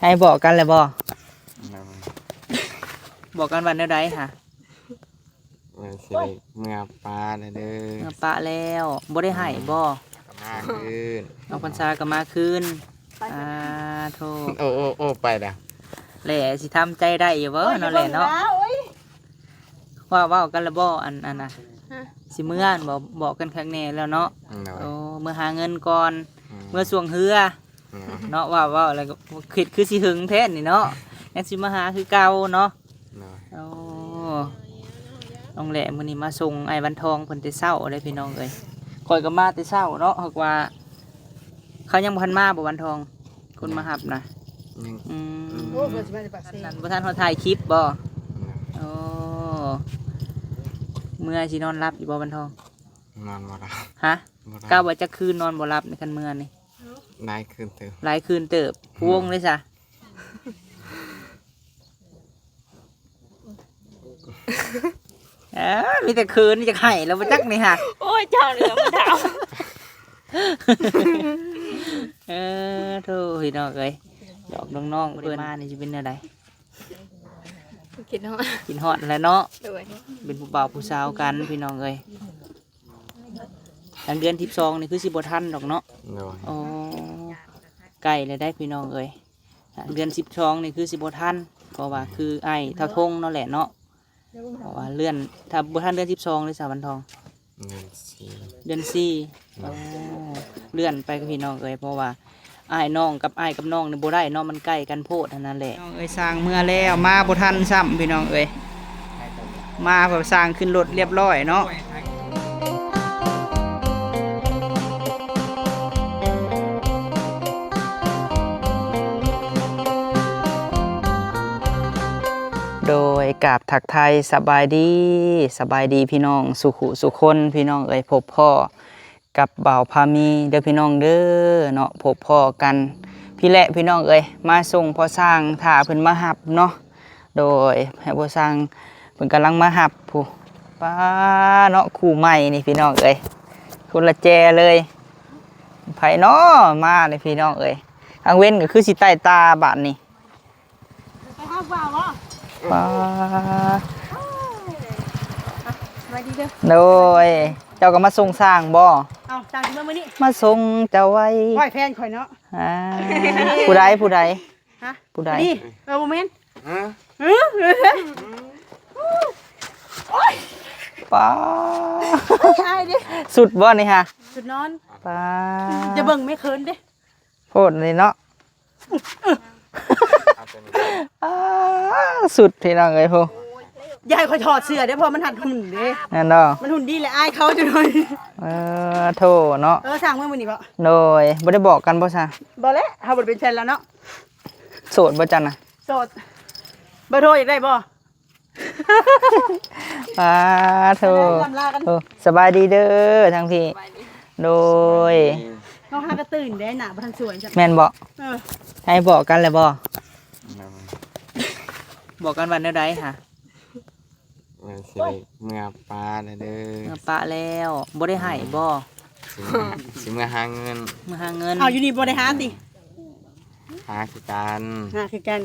ให้บอกกันเลยบ่ โดย บอกกันวันเดียวใดค่ะ สิเมื่อปลาเด้อ ปะแล้วบ่ได้ให้บ่ กมาขึ้น น้องพรรษาก็มาคืนโทษ โอ้ไปแล้ว แหล่สิทำใจได้อยู่เว้อเนาะแหล่เนาะว่ากันและบ่อันน่ะสิเมื่อนบอกกันครั้งแน่แล้วเนาะ โดย โอ้เมื่อหาเงินก่อนเมื่อส่วงเฮือเนาะว่าอะไรก็คิดคือสิหึงแท้นี่เนาะยังสิมาหาคือเก่าเนาะ โดย โอ้น้องแหล่มื้อนี้มาส่งไอ้วันทองเพิ่นแต่เช้าเลยพี่น้องเอ้ยข่อยก็มาแต่เช้าเนาะหากว่า เขายังบ่ทันมาบ่วันทองคนมาหับนะ ยัง โอ้เพิ่นสิมาจากปากเซ่ นั่นบ่ทันเขาถ่ายคลิปบ่โอ้เมื่อสินอนรับอยู่บ่วันทอง นอนบ่หลับ ฮะ บ่หลับ ก้าวว่าจะคืนนอนบ่รับในคันเมื่อนี่ ได้ขึ้นเติม หลายคืนเติบพวงเลยจ้ะมีแต่คืนนี่จะไห้แล้วบ่จักนี่ฮะ โอ้ยเจ้าเหลือมาถาม โธ่พี่น้องเอ้ยดอกน้องๆเพิ่นมานี่สิเป็นแนวใด คิดเนาะ กินฮอดแล้วเนาะ ด้วย เป็นผู้บ่าวผู้สาวกันพี่น้องเอ้ยหลังเดือน12นี่คือสิบ่ทันดอกเนาะ โดย อ๋อใกล้เลยได้พี่น้องเอ้ยเดือน12นี่คือสิบ่ทันเพราะว่าคือไอ้เท่าทงเนาะแหละเนาะเพราะว่าเลื่อนถ้าบ่ทันเดือน12เลยสาววันทอง เงินสี่ เดือน4อ๋อเลื่อนไปกับพี่น้องเอ้ยเพราะว่าอ้ายน้องกับอ้ายกับน้องนี่บ่ได้เนาะมันใกล้กันโพดเท่านั้นแหละน้องเอ้ยสร้างเมื่อแล้วมาบ่ทันซ้ำพี่น้องเอ้ยมาแบบสร้างขึ้นรถเรียบร้อยเนาะโดยกราบทักทายสบายดีพี่น้องสุขุสุคนพี่น้องเอ้ยพบพ่อกับบ่าวพามีเด้อพี่น้องเด้อเนาะพบพ่อกันพี่แหละพี่น้องเอ้ยมาส่งพ่อสร้างถ่าเพิ่นมาหับเนาะโดยให้พ่อสร้างเพิ่นกำลังมาหับผู้ป้าเนาะคู่ใหม่นี่พี่น้องเอ้ยคนละแจเลยไผเนาะมาเลยพี่น้องเอ้ยทางเว้นก็คือสิใต้ตาบาดนี่ ไปห้าบ่าวบ่ ป้า สวัสดีเด้อ โดยเจ้าก็มาส่งสร้างบ่ เอาจางเมื่อมื้อนี้ มาส่งเจ้าไว้ ไหว้แฟนข่อยเนาะ อ่าผู้ใด ฮะ ผู้ใด นี่โมเมนต์ ฮะ ป้า ใช่ดิ สุดบ่นี่ฮะ สุดนอน ป้า จะเบิ่งไม่เคินเด้ โพดเลยเนาะ เอาตัวนี้ อ่าสุดพี่น้องเอ้ยพู ยายข่อยถอดเสื้อเด้พอมันหัดหุ่นเด้ นั่นเนาะ มันหุ่นดีแหละอายเขาจังเลย โทเนาะ สั่งเมื่อมื้อนี้บ่ โดยบ่ได้บอกกันบ่ซะ บ่แล้วเฮาบ่ได้เป็นแฟนแล้วเนาะ โสดบ่จันน่ะ โสดเบอร์โทรอยากได้บ่ ป้าโท ลำลากัน โทสบายดีเด้อทั้งพี่ โดย น้องหากระตื่นได้หน้าบ่ทันสวยจ้ะ แม่นบ่ เออ ให้บอกกันเลยบ่ โดย บอกกันวันเดียวใดค่ะ สิเมื่อปลาเด้อ ปะแล้วบ่ได้ให้บ่ สิเมื่อหาเงิน เมื่อหาเงิน เอาอยู่นี่บ่ได้หาติ หาคือการ หาคือกัน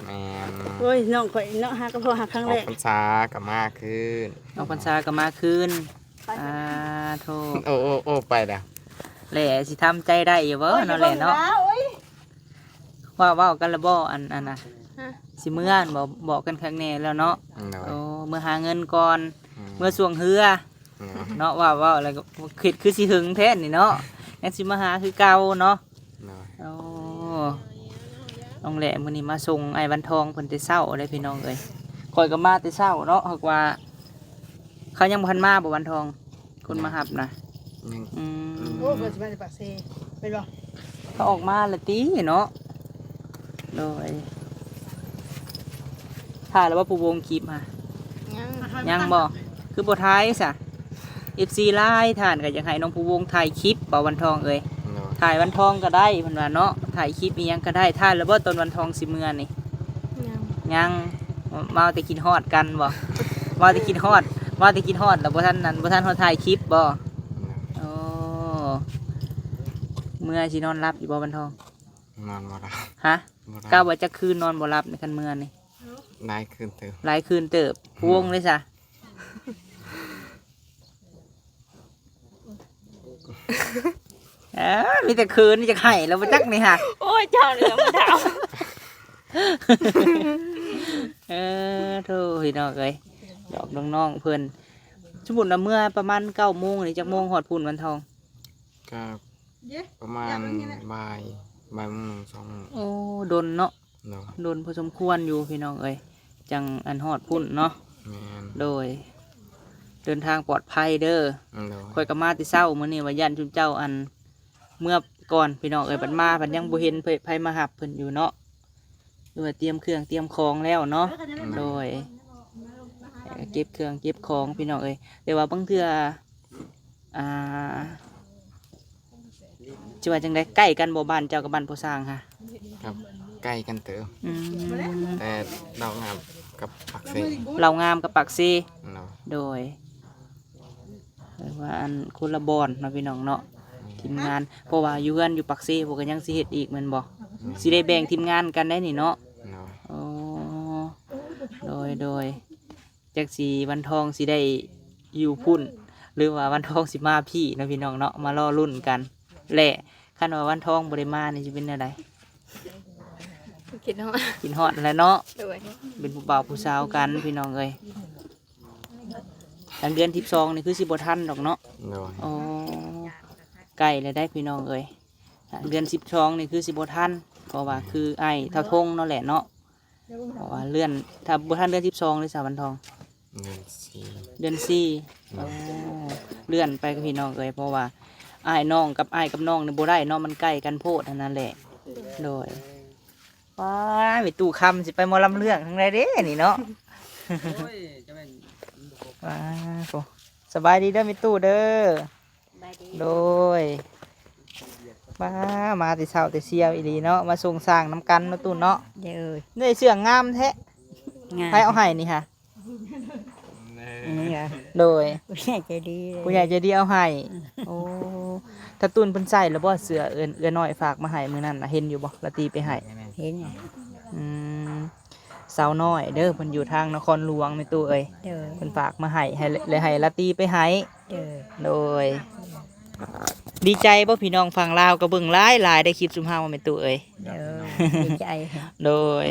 แมน โอ้ยน้องข่อยเนาะหาก็พอหาครั้ง อ แร อก ก พรรษากับมากขึ้น น้องพรรษาก็มาคืนโท โอ้ไปแล้ว แหล่สิทำใจได้อยู่เว้อเนาะแหล่เนาะ โอ้ย ว่ากันและบ่อันน่ะ ฮะ สิเมื่อนบอกกันครั้งแน่แล้วเนาะ โดย โอ้เมื่อหาเงินก่อนเมื่อส่วงเฮือเนาะว่าอะไรก็คิดคือสิหึงแท้นี่เนาะยังสิมาหาคือเก่าเนาะ โดย โอ้น้องแหล่มื้อนี้มาส่งไอ้วันทองเพิ่นแต่เช้าเลยพี่น้องเอ้ยข่อยก็มาแต่เช้าเนาะหากว่า เขายังบ่ทันมาบ่วันทองคนมาหับนะ ยัง อืม โอ้เพิ่นสิมาจากปากเซ่เป็นบ่ เขาออกมาละตีเนาะโดยถ่ายแล้วว่าปูวงคลิปมายังบ่คือบ่ท้ายซะ FC ไลน์ท่านก็อยากให้น้องปูวงถ่ายคลิปบ่วันทองเอ้ย โดย ถ่ายวันทองก็ได้เพิ่นว่าเนาะถ่ายคลิปอีหยังก็ได้ถ่ายแล้วบ่ตอนวันทองสิเมื่อนี่ยังมาแต่กินฮอดกันบ่มาแต่กินฮอดแล้วบ่ทันนั้นบ่ทันเฮาถ่ายคลิปบ่โอ้เมื่อสินอนรับอยู่บ่วันทอง นอนบ่หลับ ฮะ กะว่าจะคืนนอนบ่หลับในคันเมื่อนี่ ได้คืนเติม หลายคืนเติบพวงเลยจ้ะมีแต่คืนนี่จะไห้แล้วบ่จักนี่ค่ะ โอ้ยเจ้าเหลือมาถาม โธ่พี่น้องเอ้ยดอกน้องๆเพิ่นสมมุติว่าเมื่อประมาณ9 โมงนี่จักโมงฮอดพุ่นวันทอง ก็ประมาณบ่ายโมง2 โมง โอ้ดนเนาะ เนาะ ดนพอสมควรอยู่พี่น้องเอ้ยจังอันฮอดพุ่นเนาะ แม่น โดย เดินทางปลอดภัยเด้อ เนาะ ข่อยก็มาแต่เช้ามื้อนี้ว่าย่านจุนเจ้าอันเมื่อก่อนพี่น้องเอ้ยบัดมาบัดยังบ่เห็นไผมาหับเพิ่นอยู่เนาะดูว่าเตรียมเครื่องเตรียมของแล้วเนาะโดยเก็บเครื่องเก็บของพี่น้องเอ้ยแต่ว่าบางเทื่ออ่าสิว่าจังได๋ใกล้กันบ่บ้านเจ้ากับบ้านผู้สร้างค่ะ ครับใกล้กันเติม อืม แต่ดอกงามกับปักเส เรางามกับปากซี เนาะ โดยเรียกว่าอันคนละบอนเนาะพี่น้องเนาะทีมงานเพราะว่าอยู่กันอยู่ปากซีพวกกันยังสิเฮ็ดอีกแมันบ่สิได้แบ่งทีมงานกันได้นี่เนาะ เนาะ อ๋อโดยจักสีวันทองสิได้อยู่พุ่น หรือว่าวันทองสิมาพี่เนาะพี่น้องเนาะมารอรุ่นกันแหละคันว่าวันทองบ่ได้มานี่สิเป็นอะไร คิดว่า กินฮอดแล้วเนาะ ด้วย เป็นผู้บ่าวผู้สาวกันพี่น้องเอ้ยหลังเดือน12นี่คือสิบ่ทันดอกเนาะ เนาะ อ๋อใกล้เลยได้พี่น้องเอ้ยเดือน12นี่คือสิบ่ทันเพราะว่าคือไอ้เท่าทงเนาะแหละเนาะเพราะว่าเลื่อนถ้าบ่ทันเดือน12เลยสาววันทอง เงินสี เดือน4อ๋อเลื่อนไปกับพี่น้องเอ้ยเพราะว่าอ้ายน้องกับอ้ายกับน้องนี่บ่ได้เนาะมันใกล้กันโพดเท่านั้นแหละโดยว้ายไปตู้คำสิไปหมอลำเรื่องทั้งไรเด้นี่เนาะว้าวโหสบายดีเด้อมีตู้เด้อ โดยมาแต่เช้าแต่เชียวอีหลีเนาะมาส่งสร้างน้ำกันเนาะตู้เนาะ เด้อ เนื้อเสื่องงามแท้ งาน ใครเอาให้นี่ค่ะ นี่ค่ะ โดย ผู้ใหญ่ใจดี ผู้ใหญ่ใจะดีเอาให้โอ้ถ้าตุนเพิ่นใส่แล้วบ่เสือเอื้อน้อยฝากมาให้มื้อนั้นน่ะเห็นอยู่บ่ละตีไปให้ เห็นไง อืมสาวน้อยเด้อเพิ่นอยู่ทางนครหลวงแม่ตู้เอ้ย เด้อ เพิ่นฝากมาให้เลยให้ละตีไปให้ เด้อ โดย ดีใจบ่พี่น้องฝั่งลาวก็เบิ่งหลายได้คลิปซุมเฮาแม่ตู้เอ้ย เด้อดีใจ โดย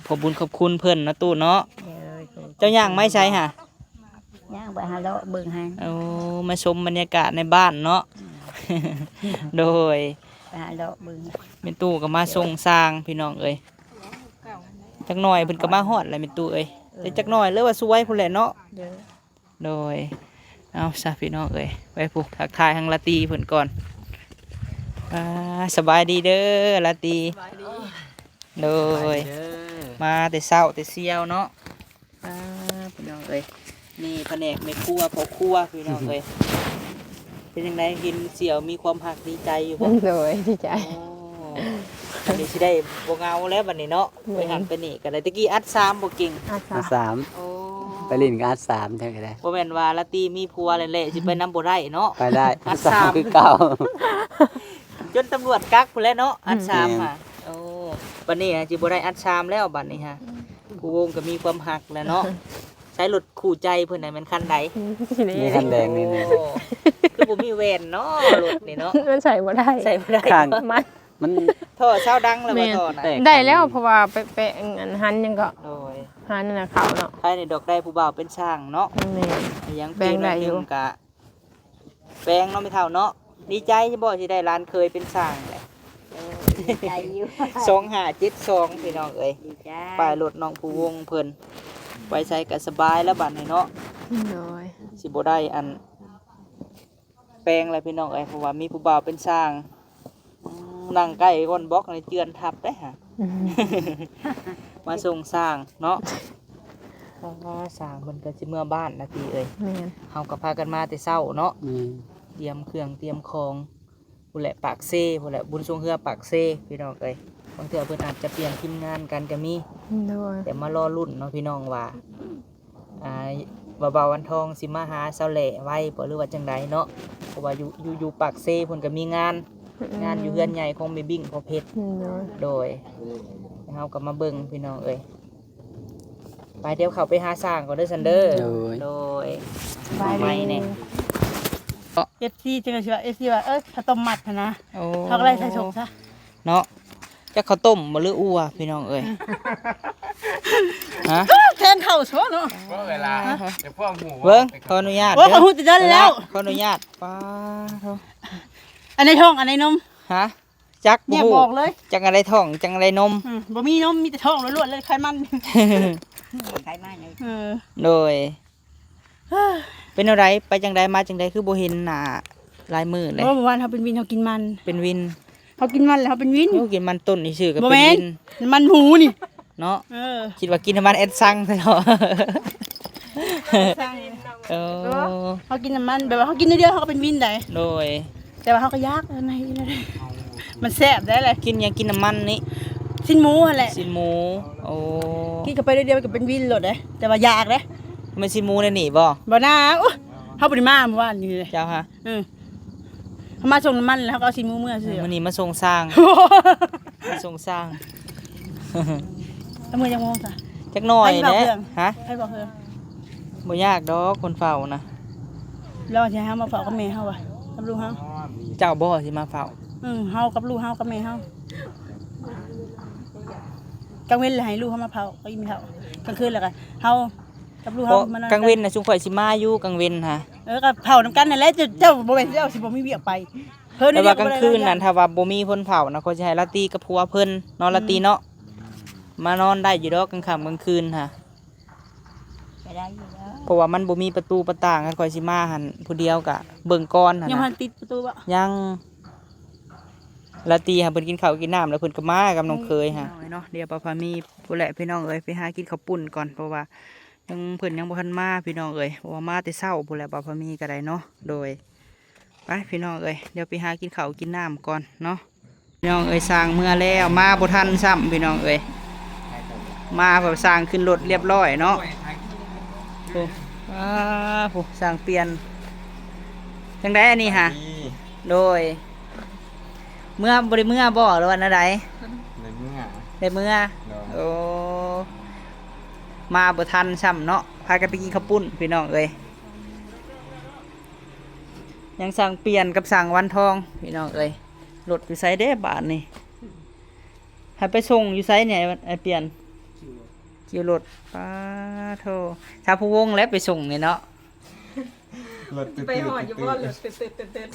ขอบคุญขอบคุณเพิ่นนะตู้เนาะ เด้อ เจ้าย่างไม่ใช่ค่ะ ย่างไปหาเลาะเบิ่งให้ โอ้มาชมบรรยากาศในบ้านเนาะ โดย ไปหาเลาะเบิ่ง เป็นตู้ก็มาส่งสร้างพี่น้องเอ้ยจักหน่อยเพิ่นก็มาฮอดแล้วเป็นตู้เอ้ยแต่จักหน่อยเลยว่าสวยพุ่นแหละเนาะ เด้อ โดยเอาซะพี่น้องเอ้ยไปผูกทักทายทางละตีเพิ่นก่อนสบายดีเด้อละตีโดยมาแต่เช้าแต่เสียวเนาะพี่น้องเอ้ยนี่แผนกในครัวพอครัวพี่น้องเอ้ยเป็นยังไงกินเสี่ยวมีความหักดีใจอยู่บ่ โดยดีใจ โอ้อันนี้สิได้บ่เงาแล้วบัดนี้เนาะไปหันไปนี่ก็ได้ตะกี้อัด3บ่เก่ง อาสา โอ้ ไปลินก็อัด3เท่ากันได้ บ่แม่นว่าละตีมีผัวเละๆสิไปนำบ่ได้เนาะ ไปได้ อั อั ด ด สาม 3คือเก่า จนตำรวจกักพุ่นแหล้วเนาะอัด แม่ 3 น ค่ะโอ้บัดนี้สิบ่ได้อัด3แล้วบัดนี้ฮะผู้วงก็มีความหักแล้วเนาะใช้รถคู่ใจเพิ่นน่ะมันคันใด มีคันแดงนี่นะ โอ้คือบ่มีแว่นเนาะรถนี่เนาะ มันใส่บ่ได้ ใส่บ่ได้ ข้าง มัน มัน ท่อเช้าดังแล้วบ่ท่อน่ะ แตก ได้แล้วเพราะว่าไปอันหันยังก็ โอ้ย หันนั่นน่ะเขาเนาะ ภายในดอกได้ผู้บ่าวเป็นช่างเนาะ แม่น ยัง แปลงได้อยู่ กะแปลงเนาะไม่เท่าเนาะดีใจใช่บ่ที่ได้ร้านเคยเป็นช่างเลย ดีใจอยู่ 2572พี่น้องเอ้ย ดีใจ ป้ายรถน้องผู้วงเพิ่นไว้ใช้ก็สบายแล้วบัดนี้เนาะ โดย สิบ่ได้อันแปลงอะไรพี่น้องเอ้ยเพราะว่ามีผู้บ่าวเป็นช่างนั่งใกล้ก้นบล็อกในเจือนทับได้ฮะ มาส่งสร้างเนาะสร้างมันก็สิเมื่อบ้านนะพี่เอ้ย แม่น เฮาก็พากันมาแต่เช้าเนาะ นี่ เตรียมเครื่องเตรียมของผู้แหละปากเซ่ผู้แหละบุญทรงเฮือปากเซ่พี่น้องเอ้ยบางเทื่อเพิ่นอาจจะเปลี่ยนทีมงานกันก็มี โดย แต่มารอรุ่นเนาะพี่น้องว่าอ่าเบาๆวันทองสิมาหาเสาแหล่ไว้บ่หรือว่าจังใดเนาะเพราะว่าอยู่ปากเซ่เพิ่นก็มีงาน งานอยู่เฮือนใหญ่ของแม่บิ่งพอเพชร โดย โดยเฮาก็มาเบิ่งพี่น้องเอ้ยไปเดี๋ยวเขาไปหาสร้างก่อนเด้อซันเด้อโดย บาย ไม่เนี่ย FC จังซี่ว่า FC ว่าข้าวต้มมัดหั้นนะ โอ้ เขาก็เลยใส่ส่งซะ เนาะจะข้าวต้มบ่หรืออั่วพี่น้องเอ้ยฮะ แทนข้าวซะเนาะ เพราะเวลาเดี๋ยวพวกหมู เบิ่งขออนุญาต โอ้เขาฮู้แต่เดินแล้ว ขออนุญาตป้าโธ่ อันในท้องอันในนม ฮะจัก เนี่ย ฮู้ บอกเลย จังอะไรท้องจังอะไรนม บ่มีนมมีแต่ท้องล้วนๆเลยไขมัน ใครมาเนี่ย เออ โดย เป็นอะไรไปจังใดมาจังใดคือบ่เห็นหน้าลายมือเลย เพราะว่าเมื่อวานเขาเป็นวินเขากินมัน เป็นวิน เขากินมันแล้วเขาเป็นวิน โอ้กินมันต้นนี่ชื่อก็ บ่ เป็น แม่น วิน มันหมูนี่ เนาะ เออ คิดว่ากินน้ำมันแอดซังซะเนาะ สร้าง เออ เขากินน้ำมันแบบว่าเขากินเดียวๆเขาก็เป็นวินได้ โดย แต่ว่าเขาก็ยากในมันแซ่บได้เลย กินหยังกินน้ำมันนี่ สิ้นหมูหั่นแหละ สินหมูโอ้ กินเข้าไปเดียวๆก็เป็นวินโลดเด้แต่ว่ายากเด้ มันสินหมูได้นี่บ่ บ่น่าโอ้เขาบ่ได้มาเมื่อวานนี่เลย เจ้าฮะ เขามาส่งน้ำมันแล้วเขาก็เอาสิ้นหมูเมื่อซื้อ มื้อนี้มาส่งสร้างมาส่งสร้าง เอามือยังมองซะ จักหน่อย ให้บอก แหละ เรื่อง ฮะ ให้บอกเพิ่น บ่ยากดอกคนเฝ้านะ แล้วสิให้เฮามาฝากกับแม่เฮาว่ะกับลูกเฮา เจ้าบ่สิมาเฝ้า เฮากับลูกเฮากับแม่เฮา กลางเว้นเลยให้ลูกเขามาเผาก็ยิ้มเผากลางคืนแล้วกันเฮากับลูก เพ เฮา ราะ มานอน กลางเว้นน่ะชุมข่อยสิมาอยู่กลางเว้นฮะ ก็เผานำกันนั่นแหละเจ้าบ่แม่นเจ้าสิบ่มีเวียกไปเพิ่น แต่ว่ากลางคืนนั่นถ้าว่าบ่มีเพิ่นเผานะเขาสิให้ลาตรีกับผัวเพิ่นนอนลาตรีเนาะมานอนได้อยู่ดอกกลางค่ำกลางคืนฮะ ไปได้อยู่แล้ว เพราะว่ามันบ่มีประตูประต่างกันข่อยสิมาหั่นผู้เดียวกะเบิ่งก่อนหั่น ยัง นะ พันติดประตูบ่ ยังลาตรีฮะเพิ่นกินข้าวกินน้ำแล้วเพิ่นก็มากับน้องเคยฮะเนาะเดี๋ยวป้าพามีผู้แหละพี่น้องเอ้ยไปหากินข้าวปุ้นก่อนเพราะว่ายังเพิ่นยังบ่ทันมาพี่น้องเอ้ยเพราะว่ามาแต่เช้าผู้แหละป้าพามีก็ได้เนาะโดยไปพี่น้องเอ้ยเดี๋ยวไปหากินข้าวกินน้ำก่อนเนาะพี่น้องเอ้ยสร้างเมื่อแล้วมาบ่ทันซ้ำพี่น้องเอ้ยมาแบบสร้างขึ้นรถเรียบร้อยเนาะโอ้โหสร้างเปลี่ยนจังไดอันนี้ฮะโดยเมื่อบริเมื่อบ่หรือวันอะไร ในเมื่อ ได้เมื่อโอ้มาบ่ทันซ้ำเนาะพากันไปกินข้าวปุ้นพี่น้องเอ้ยยังสั่งเปลี่ยนกับสั่งวันทองพี่น้องเอ้ยรถอยู่ไซเด้บาทนี่ให้ไปส่งอยู่ไซเนี่ยไอเปลี่ยนคิวรถป้าโทชาวพะวงแล้วไปส่งนี่เนาะ ไปหอดอยู่บ่เลยตึ๊ด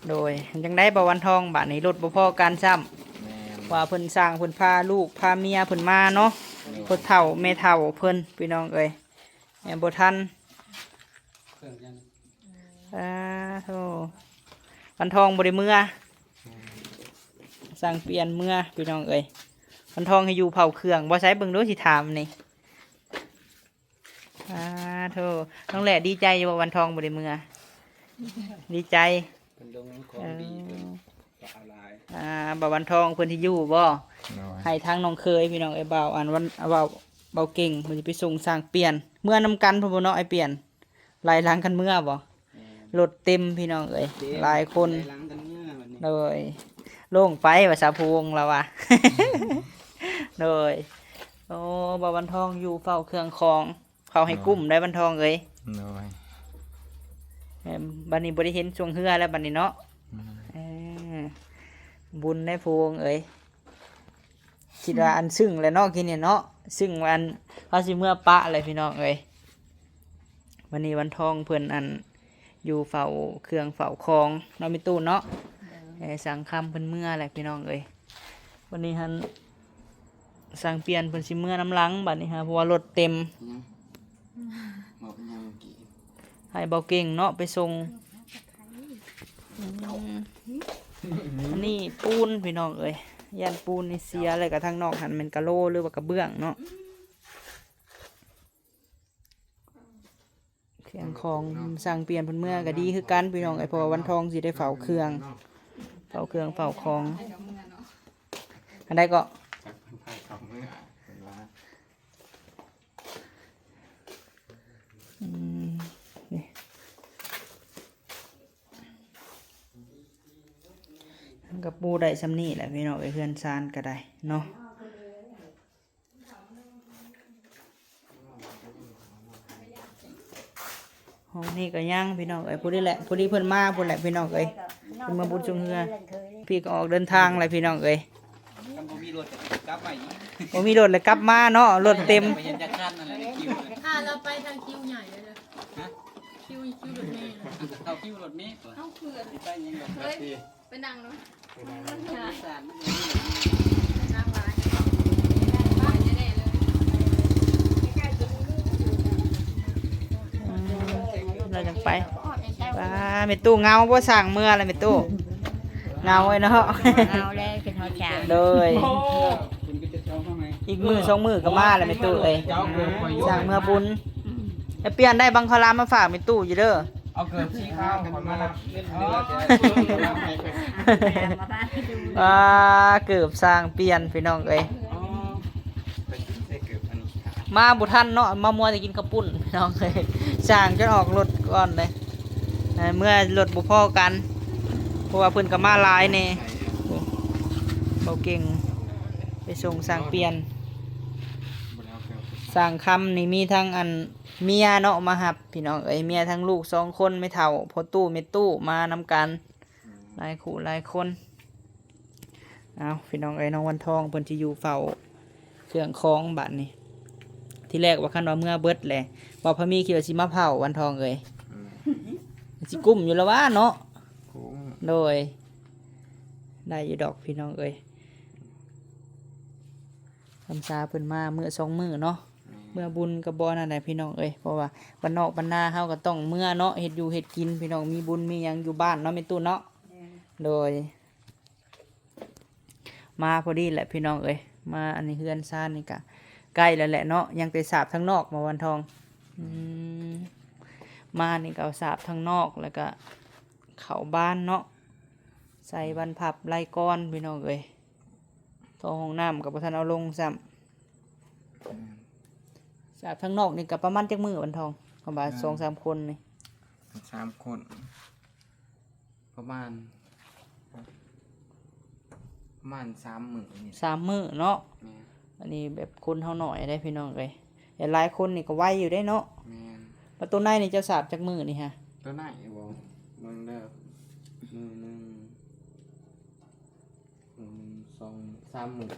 โดยจังได้บ่วันทองบาทนี้รถบ่พอการซ้ำว่าเพิ่นสร้างเพิ่นพาลูกพาเมียเพิ่นมาเนาะพ่อเฒ่าแม่เฒ่าเพิ่นพี่น้องเอ้ยแม่บ่ทันโธ่วันทองบ่ได้เมื่อสร้างเปลี่ยนเมื่อพี่น้องเอ้ยวันทองให้อยู่เผาเครื่องบ่ใช้เบิ่งดูสิถามนี่โธ่น้องแหละดีใจอยู่ว่าวันทองบ่ได้เมื่อดีใจบ่าววันทองเพิ่นที่อยู่บ่ให้ทางน้องเคยพี่น้องไอ้บ่าวอันวันบ่าวเก่งมันสิไปส่งสร้างเปลี่ยนเมื่อนำกันพุ่นบ่เนาะไอ้เปลี่ยนหลายหลังกันเมื่อบ่รถเต็มพี่น้องเอ้ยหลายคนเลยโล่งไปว่าสาพวงแล้วว่ะ เลยโอ้บ่าววันทองอยู่เฝ้าเครื่องของเขาให้กุ้มได้วันทองเอ้ย น้อย บัดนี้บ่ได้เห็นช่วงเฮือแล้วบัดนี้เนาะบุญได้พวงเอ้ยคิดว่าอันซึ่งแล้วเนาะกินเนี่ยเนาะซึ่งวันพาสิเมื่อปะอะไรพี่น้องเอ้ยวันนี้วันทองเพิ่นอันอยู่เฝ้าเครื่องเฝ้าของเนาะมีตู้เนาะสั่งคำเพิ่นเมื่ออะไรพี่น้องเอ้ยวันนี้ฮันสั่งเปลี่ยนเพิ่นสิเมื่อน้ำหลังบัดนี้ฮะเพราะว่ารถเต็มให้เบาเก่งเนาะไปส่งอันนี้ปูนพี่น้องเอ้ยยันปูนนี่เสียอะไรกับทางนอกหันเป็นกะโลหรือว่ากระเบื้องเนาะเครื่องของสั่งเปลี่ยนเพิ่นเมื่อก็ดีคือกันพี่น้องไอ้พอวันทองสิได้เฝ้าเครื่องเฝ้าของอันใดก็ นี่ กับปูได้ซำนี้แหละพี่น้องเอ้ยเฮือนซานก็ได้เนาะห้องนี้ก็ยังพี่น้องเอ้ยผู้นี้แหละผู้นี้เพิ่นมาพุ่นแหละพี่น้องเอ้ยเพิ่นมาบุญจุงเฮือพี่ก็ออกเดินทางเลยพี่น้องเอ้ย บ่มีรถกลับไปอีก บ่มีรถเลยกลับมาเนาะรถเต็ม ไปยันจักรันนั่นแหละในคิวเลย เราไปทางคิวใหญ่เลยฮะคิวรถเมล์ เอาคิวรถเมล์ก่อน เอาเผื่อ ไปยังแบบ เฮ้ยไปนั่งเนาะ สารมัน นั่งร้านบ้านแน่ๆเลย เราจังไปป้าแม่ตู้เงาบ่สั่งเมื่ออะไรแม่ตู้เงาไว้เนาะ เอาเลยเป็นหัวจาง โดย คุณก็จะเช่าเข้าไหม อีกมือสองมือก็มาแล้วแม่ตู้เอ้ยสั่งเมื่อบุญแล้วเปลี่ยนได้บังคลามมาฝากแม่ตู้อยู่เด้อ เอาเกิดชี้ข้าวกันมาเล่นเดือด มาบ้านดู ป้าเกือบสร้างเปลี่ยนพี่น้องเอ้ย ไปกินใส่เกือบอันนี้ มาบุทันเนาะมามัวแต่กินข้าวปุ้นพี่น้องเอ้ยสร้างจนออกรถก่อนเลยเมื่อรถบ่พอกันเพราะว่าเพิ่นก็มาหลายแน่เขาเก่งไปส่งสร้างเปลี่ยน บ่ได้เอาเกือบ สร้างคำนี่มีทั้งอันเมียเนาะมาหับพี่น้องเอ้ยเมียทั้งลูก2 คนไม่เท่าพอตู้ไม่ตู้มานำกันหลายคู่หลายคนเอาพี่น้องเอ้ยน้องวันทองเพิ่นสิอยู่เฝ้าเครื่องคล้องบัดนี้ที่แรกว่าคันว่าเมื่อเบิดแหละบอกพระมีคิดว่าสิมาเผาวันทองเอ้ยสิกุ้มอยู่แล้วว่าเนาะ คุ้ง โดยได้อยู่ดอกพี่น้องเอ้ยคำสาเพิ่นมามื้อ2 มื้อเนาะ เมื่อบุญกับบอนั่นแหละพี่น้องเอ้ยเพราะว่าบ้านนอกบ้านนาเฮาก็ต้องเมื่อเนาะเฮ็ดอยู่เฮ็ดกินพี่น้องมีบุญมีหยังอยู่บ้านเนาะแม่ตู้เนาะโดย มาพอดีแหละพี่น้องเอ้ยมาอันนี้เฮือนซ่านนี่ก็ใกล้แล้วแหละเนาะยังไปสาบทางนอกมาวันทองมานี่ก็เอาสาบทางนอกแล้วก็เข้าบ้านเนาะใส่บรรพับไล่ก้อนพี่น้องเอ้ยท่อห้องน้ำก็บ่ทันเอาลงซ้ำสาบทางนอกนี่ก็ประมาณจักมื้อวันทองประมาณ2-3 คนนี่ 3 คนประมาณ3 มื้อนี่ 3 มื้อเนาะ แม่น อันนี้แบบคนเฮาหน่อยได้พี่น้องเอ้ยแต่หลายคนนี่ก็ไวอยู่ได้เนาะ แม่น ประตูในนี่เจ้าสาบจักมื้อนี่ฮะ ตัวไหนบ่เบิ่งเด้อมือหนึ่งสองสามมื้อ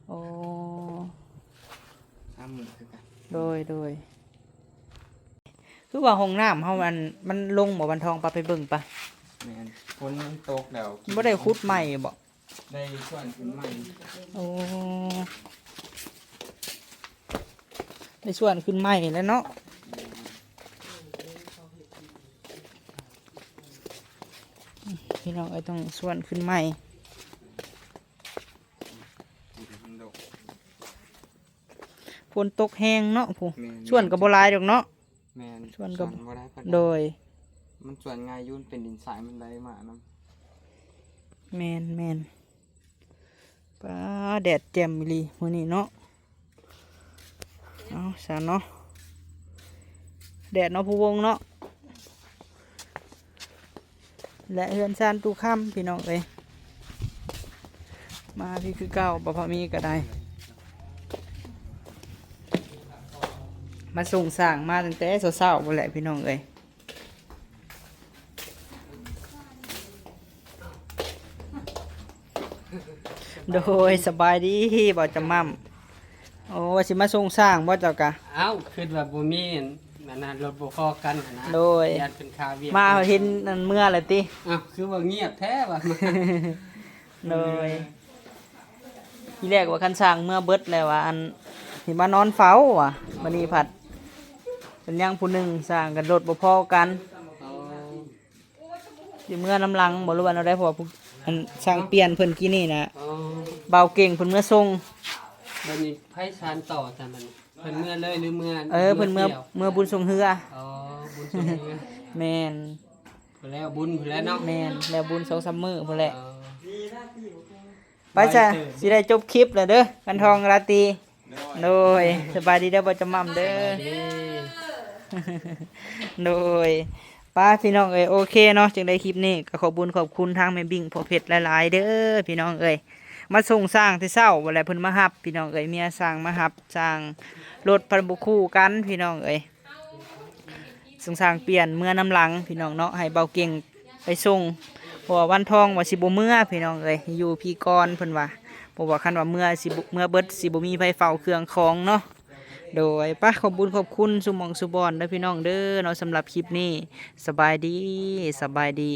โอ้ 3 มื้อคือกัน โดยคือว่าห้องน้ำเฮามันลงบ่วันทองปะไปเบิ่งปะ แม่นฝนมันตกแล้ว บ่ได้ขุดใหม่บ่ ได้ส่วนขึ้นใหม่ โอ้ได้ส่วนขึ้นใหม่แล้วเนาะพี่น้องเอ้ยต้องส่วนขึ้นใหม่ มันดก ฝนตกแห้งเนาะผู้ แม่น ส่วนก็บ่หลายดอกเนาะ แม่น ส่วนกับ บ่ได้ปานใด โดย มันส่วนง่ายอยุ่นเป็นดินทรายมันได้มานํ แมนป้าแดดแจ่มอีหลีมื้อนี้เนาะเอาซะเนาะแดดเนาะผู้วงเนาะและเฮือนซานตู้ค่ำพี่น้องเอ้ยมาพี่คือเก่าบ่พอมีก็ได้มาส่งสร้างมาตั้งแต่เช้าๆบ่แหละพี่น้องเอ้ยโดยสบายดีบ่จะมั่มโอ้ว่าสิมาส่งสร้างบ่เจ้ากะ เอ้าคือว่าบ่มีนั่นน่ะรถบ่พอกันนะ โดย ญาติเป็นคาเวีย มาเห็นนั่นเมื่อเลยติ อ้าวคือว่าเงียบแท้ว่ะ โดยที่แรกว่าคันสร้างเมื่อเบิดแล้วว่าอันสิมานอนเฝ้าว่ะวันนี้ผัดเป็นยังผู้หนึ่งสร้างกันรถบ่พอกัน เอา สิเมื่อน้ำลังบ่รู้ว่าเราได้เพราะว่าผู้อันสร้างเปลี่ยนเพิ่นกี้นี่นะ เอา เบาเก่งเพิ่นเมื่อส่ง บัดนี้ไผสานต่อแต่มันเพิ่นเมื่อเลยหรือเมื่อ เพิ่นเมื่อ ที่ยว เมื่อบุญส่งเฮือ อ๋อบุญส่งเมื่อ แม่น เพิ่นแล้วบุญเพิ่นแล้วเนาะ แม่นแล้วบุญ2-3มื้อพุ่นแหละ เอา ไปจ้ะสิได้จบคลิปแล้วเด้อกันทองราตรีโดยสบายดีเด้อบ่จำม่ำเด้อ เด้ โดย ป้าพี่น้องเอ้ยโอเคเนาะจึงได้คลิปนี้ก็ขอบคุญขอบคุณทางแม่บิ่งพ่อเพชรหลายๆเด้อพี่น้องเอ้ยมาส่งสร้างที่เศร้าบ่แล้วเพิ่นมารับพี่น้องเอ้ยเมียสร้างมารับสร้างรถพันบุคู่กันพี่น้องเอ้ยสงสร้างเปลี่ยนเมื่อน้ำหลังพี่น้องเนาะให้เบาเก่งไปส่งเพราะว่าวันทองว่าสิบ่เมื่อพี่น้องเอ้ยอยู่พี่กรเพิ่นว่าเพราะว่าคันว่าเมื่อสิบ่เมื่อเบิดสิบ่มีไผเฝ้าเครื่องของเนาะโดยป้าขอบคุญขอบคุณสุหมองสุบอนเด้อพี่น้องเด้อเนาะสำหรับคลิปนี้สบายดีสบายดี